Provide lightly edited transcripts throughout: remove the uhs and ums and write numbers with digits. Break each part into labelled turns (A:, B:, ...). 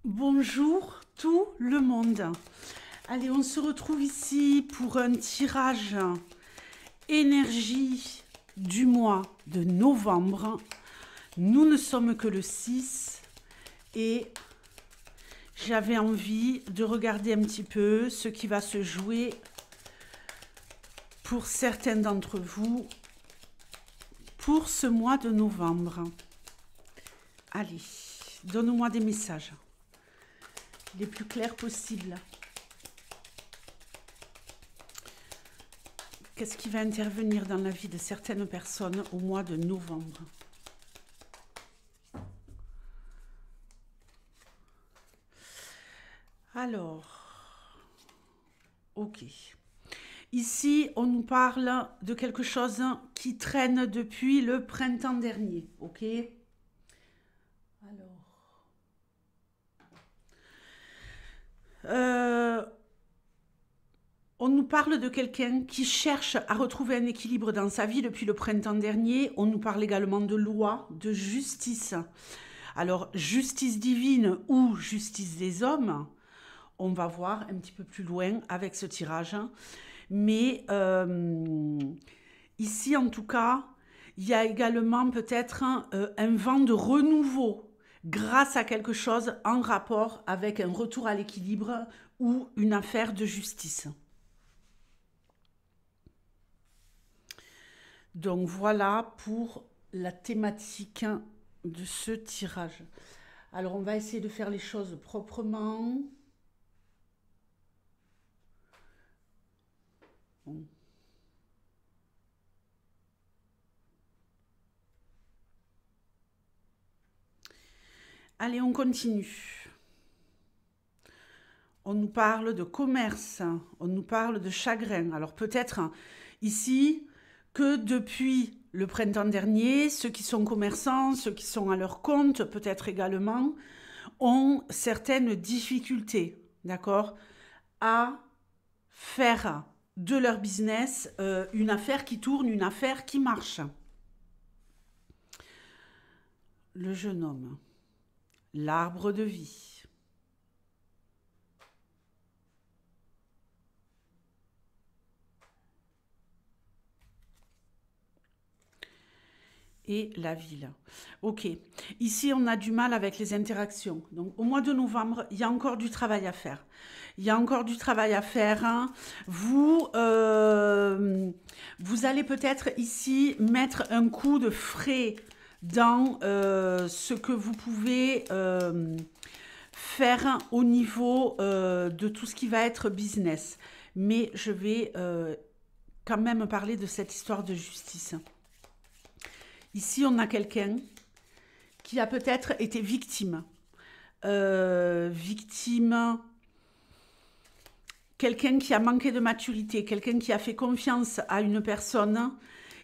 A: Bonjour tout le monde. Allez, on se retrouve ici pour un tirage énergie du mois de novembre. Nous ne sommes que le 6 et j'avais envie de regarder un petit peu ce qui va se jouer pour certains d'entre vous pour ce mois de novembre. Allez, donne-moi des messages les plus clairs possibles. Qu'est-ce qui va intervenir dans la vie de certaines personnes au mois de novembre? Alors, ok. Ici, on nous parle de quelque chose qui traîne depuis le printemps dernier, ok? Alors... on nous parle de quelqu'un qui cherche à retrouver un équilibre dans sa vie depuis le printemps dernier. On nous parle également de loi, de justice. Alors, justice divine ou justice des hommes, on va voir un petit peu plus loin avec ce tirage. Mais ici, en tout cas, il y a également peut-être un vent de renouveau grâce à quelque chose en rapport avec un retour à l'équilibre ou une affaire de justice. Donc voilà pour la thématique de ce tirage. Alors on va essayer de faire les choses proprement. Bon. Allez, on continue. On nous parle de commerce, on nous parle de chagrin. Alors peut-être ici que depuis le printemps dernier, ceux qui sont commerçants, ceux qui sont à leur compte, peut-être également, ont certaines difficultés, d'accord, à faire de leur business une affaire qui tourne, une affaire qui marche. Le jeune homme, l'arbre de vie. Et la ville. Ok, ici on a du mal avec les interactions. Donc au mois de novembre, il y a encore du travail à faire. Il y a encore du travail à faire. Hein. Vous allez peut-être ici mettre un coup de frais dans ce que vous pouvez faire au niveau de tout ce qui va être business. Mais je vais quand même parler de cette histoire de justice. Ici, on a quelqu'un qui a peut-être été victime. Quelqu'un qui a manqué de maturité, quelqu'un qui a fait confiance à une personne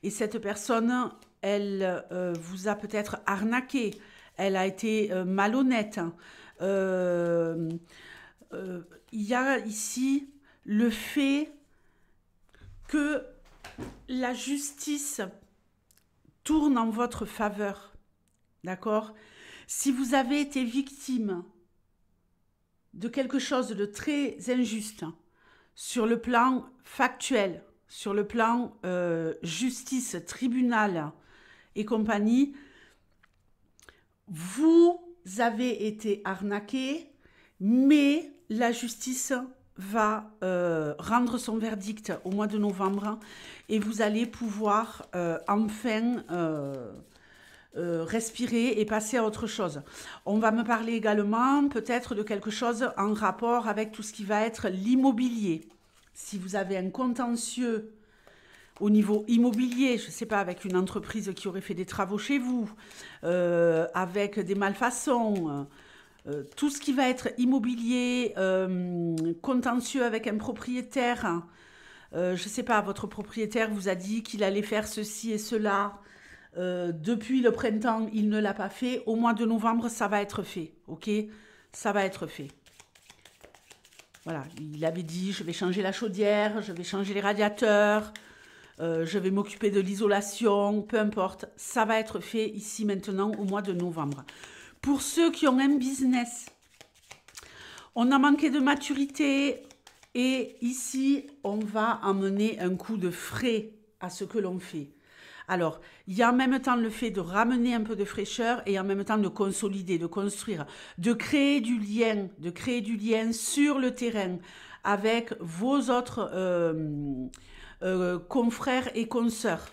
A: et cette personne, elle vous a peut-être arnaqué, elle a été malhonnête. Il y a ici le fait que la justice tourne en votre faveur, d'accord? Si vous avez été victime de quelque chose de très injuste sur le plan factuel, sur le plan justice, tribunal et compagnie, vous avez été arnaqué, mais la justice va rendre son verdict au mois de novembre et vous allez pouvoir enfin respirer et passer à autre chose. On va me parler également peut-être de quelque chose en rapport avec tout ce qui va être l'immobilier. Si vous avez un contentieux au niveau immobilier, je ne sais pas, avec une entreprise qui aurait fait des travaux chez vous, avec des malfaçons, tout ce qui va être immobilier, contentieux avec un propriétaire, je ne sais pas, votre propriétaire vous a dit qu'il allait faire ceci et cela, depuis le printemps, il ne l'a pas fait, au mois de novembre, ça va être fait, ok? Ça va être fait. Voilà, il avait dit, je vais changer la chaudière, je vais changer les radiateurs, je vais m'occuper de l'isolation, peu importe, ça va être fait ici maintenant au mois de novembre. Pour ceux qui ont un business, On a manqué de maturité et ici, on va amener un coup de frais à ce que l'on fait. Alors, il y a en même temps le fait de ramener un peu de fraîcheur et en même temps de consolider, de construire, de créer du lien sur le terrain avec vos autres confrères et consoeurs.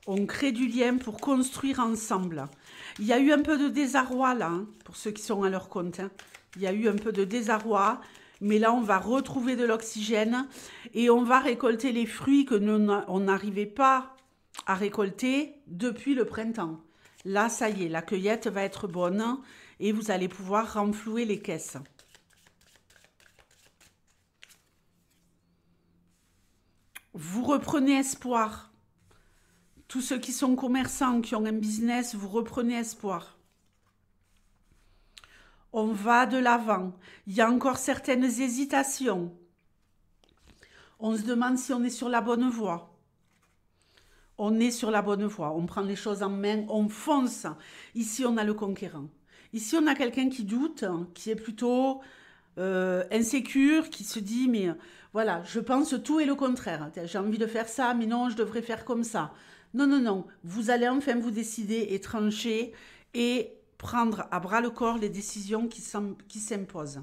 A: On crée du lien pour construire ensemble. Il y a eu un peu de désarroi là, hein, pour ceux qui sont à leur compte. Hein. Il y a eu un peu de désarroi, mais là on va retrouver de l'oxygène et on va récolter les fruits que on n'arrivait pas à récolter depuis le printemps. Là, ça y est, la cueillette va être bonne et vous allez pouvoir renflouer les caisses. Vous reprenez espoir. Tous ceux qui sont commerçants, qui ont un business, vous reprenez espoir. On va de l'avant. Il y a encore certaines hésitations. On se demande si on est sur la bonne voie. On est sur la bonne voie. On prend les choses en main, on fonce. Ici, on a le conquérant. Ici, on a quelqu'un qui doute, qui est plutôt insécure, qui se dit, mais voilà, je pense tout et le contraire. J'ai envie de faire ça, mais non, je devrais faire comme ça. Non, non, non. Vous allez enfin vous décider et trancher et prendre à bras le corps les décisions qui s'imposent.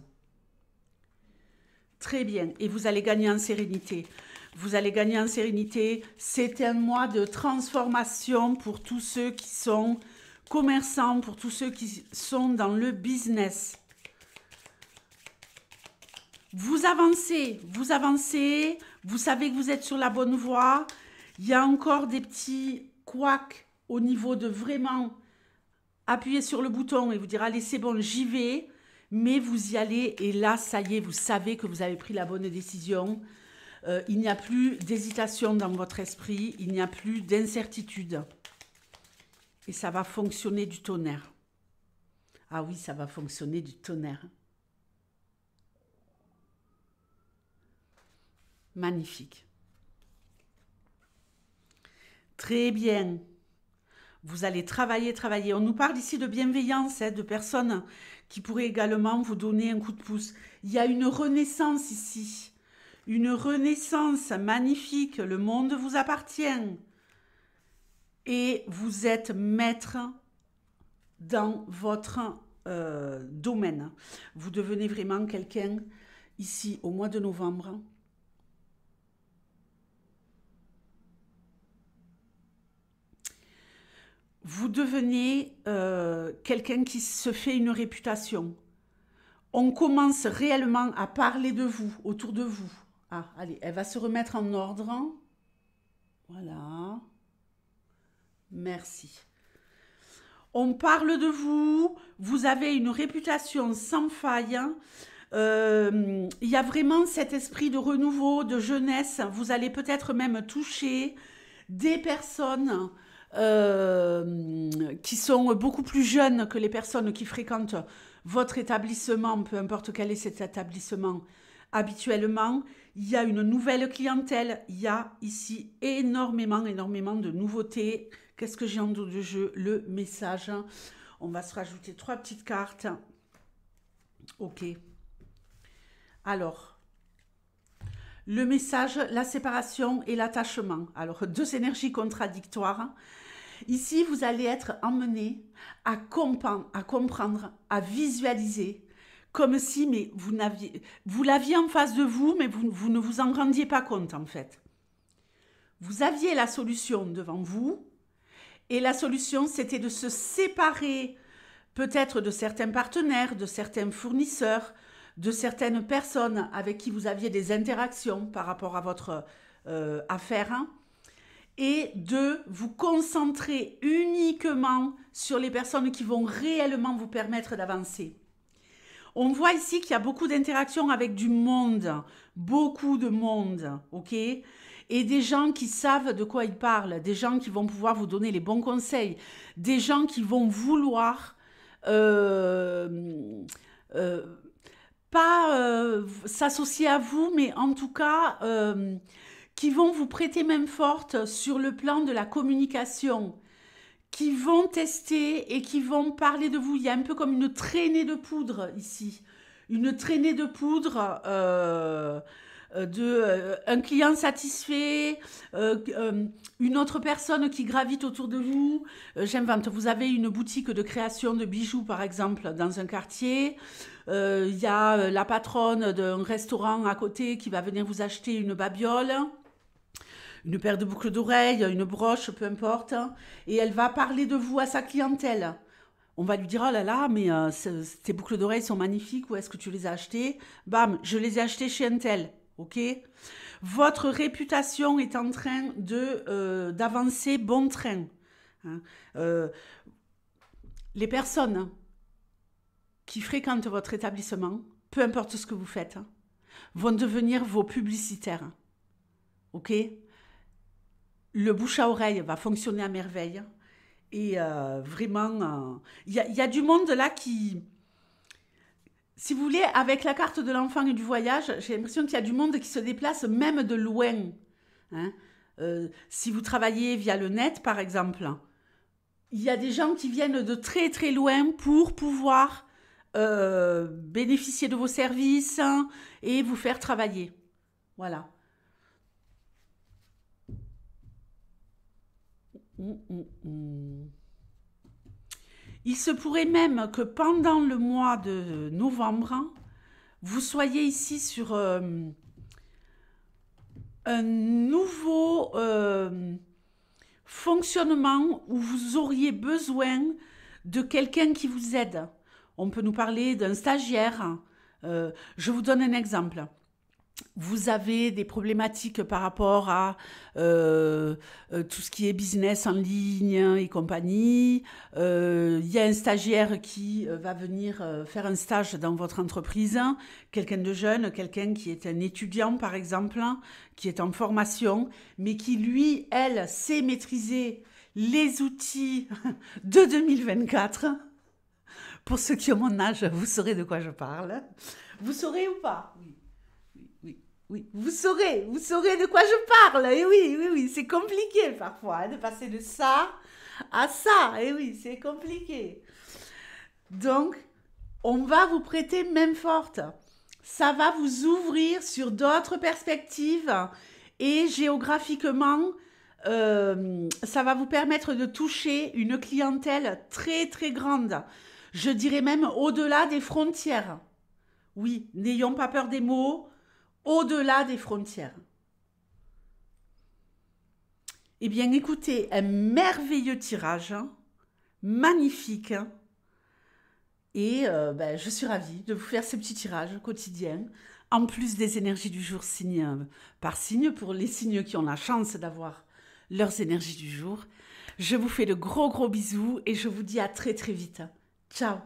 A: Très bien. Et vous allez gagner en sérénité. Vous allez gagner en sérénité. C'est un mois de transformation pour tous ceux qui sont commerçants, pour tous ceux qui sont dans le business. Vous avancez, vous savez que vous êtes sur la bonne voie. Il y a encore des petits couacs au niveau de vraiment appuyer sur le bouton et vous dire allez c'est bon j'y vais, mais vous y allez et là ça y est, vous savez que vous avez pris la bonne décision. Il n'y a plus d'hésitation dans votre esprit, il n'y a plus d'incertitude et ça va fonctionner du tonnerre. Ah oui, ça va fonctionner du tonnerre. Magnifique. Très bien. Vous allez travailler. On nous parle ici de bienveillance, hein, de personnes qui pourraient également vous donner un coup de pouce. Il y a une renaissance ici. Une renaissance magnifique. Le monde vous appartient. Et vous êtes maître dans votre domaine. Vous devenez vraiment quelqu'un ici au mois de novembre. Vous devenez quelqu'un qui se fait une réputation. On commence réellement à parler de vous, autour de vous. Ah, allez, elle va se remettre en ordre. Voilà. Merci. On parle de vous. Vous avez une réputation sans faille. Il y a vraiment cet esprit de renouveau, de jeunesse. Vous allez peut-être même toucher des personnes qui sont beaucoup plus jeunes que les personnes qui fréquentent votre établissement, peu importe quel est cet établissement habituellement. Il y a une nouvelle clientèle, il y a ici énormément de nouveautés. Qu'est-ce que j'ai en dos de jeu? Le message. On va se rajouter 3 petites cartes. Ok. Alors, le message, la séparation et l'attachement. Alors, 2 énergies contradictoires. Ici, vous allez être emmené à comprendre, à visualiser, comme si mais vous l'aviez en face de vous, mais vous ne vous en rendiez pas compte en fait. Vous aviez la solution devant vous, et la solution, c'était de se séparer peut-être de certains partenaires, de certains fournisseurs, de certaines personnes avec qui vous aviez des interactions par rapport à votre affaire, et de vous concentrer uniquement sur les personnes qui vont réellement vous permettre d'avancer. On voit ici qu'il y a beaucoup d'interactions avec du monde, beaucoup de monde, ok? Et des gens qui savent de quoi ils parlent, des gens qui vont pouvoir vous donner les bons conseils, des gens qui vont vouloir pas s'associer à vous, mais en tout cas qui vont vous prêter main forte sur le plan de la communication, qui vont tester et qui vont parler de vous. Il y a un peu comme une traînée de poudre ici, une traînée de poudre, un client satisfait, une autre personne qui gravite autour de vous. J'invente, vous avez une boutique de création de bijoux, par exemple, dans un quartier. Il y a la patronne d'un restaurant à côté qui va venir vous acheter une babiole, une paire de boucles d'oreilles, une broche, peu importe, et elle va parler de vous à sa clientèle. On va lui dire, oh là là, mais tes boucles d'oreilles sont magnifiques, où est-ce que tu les as achetées? Bam, je les ai achetées chez un tel, ok? Votre réputation est en train d'avancer bon train. Hein. Les personnes qui fréquentent votre établissement, peu importe ce que vous faites, vont devenir vos publicitaires, ok? Le bouche à oreille va fonctionner à merveille. Et vraiment, il y a du monde là qui, si vous voulez, avec la carte de l'enfant et du voyage, j'ai l'impression qu'il y a du monde qui se déplace même de loin. Hein. Si vous travaillez via le net, par exemple, il y a des gens qui viennent de très très loin pour pouvoir bénéficier de vos services, hein, et vous faire travailler. Voilà. Il se pourrait même que pendant le mois de novembre, vous soyez ici sur un nouveau fonctionnement où vous auriez besoin de quelqu'un qui vous aide. On peut nous parler d'un stagiaire. Je vous donne un exemple. Vous avez des problématiques par rapport à tout ce qui est business en ligne et compagnie. Il y a un stagiaire qui va venir faire un stage dans votre entreprise, quelqu'un de jeune, quelqu'un qui est un étudiant par exemple, qui est en formation, mais qui lui, elle, sait maîtriser les outils de 2024. Pour ceux qui ont mon âge, vous saurez de quoi je parle. Vous saurez ou pas? Oui, vous saurez de quoi je parle. Et oui, c'est compliqué parfois hein, de passer de ça à ça. Et oui, c'est compliqué. Donc, on va vous prêter main forte. Ça va vous ouvrir sur d'autres perspectives et géographiquement, ça va vous permettre de toucher une clientèle très très grande. Je dirais même au-delà des frontières. Oui, n'ayons pas peur des mots. Au-delà des frontières. Eh bien, écoutez, un merveilleux tirage, hein, magnifique. Hein, et je suis ravie de vous faire ce petit tirage quotidien, en plus des énergies du jour signe par signe, pour les signes qui ont la chance d'avoir leurs énergies du jour. Je vous fais de gros bisous et je vous dis à très très vite. Ciao.